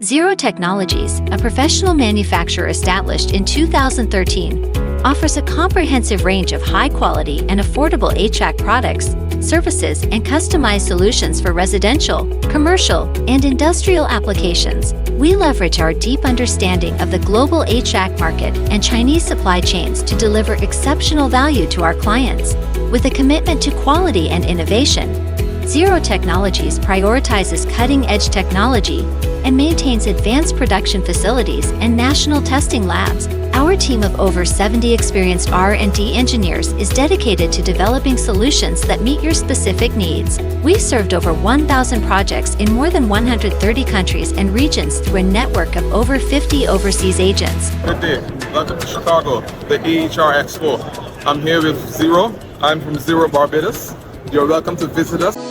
Zero Technologies, a professional manufacturer established in 2013, offers a comprehensive range of high-quality and affordable HVAC products, services, and customized solutions for residential, commercial, and industrial applications. We leverage our deep understanding of the global HVAC market and Chinese supply chains to deliver exceptional value to our clients. With a commitment to quality and innovation, Zero Technologies prioritizes cutting-edge technology and maintains advanced production facilities and national testing labs. Our team of over 70 experienced R&D engineers is dedicated to developing solutions that meet your specific needs. We've served over 1,000 projects in more than 130 countries and regions through a network of over 50 overseas agents. Good day. Welcome to Chicago, the AHR Expo. I'm here with Zero. I'm from Zero Barbados. You're welcome to visit us.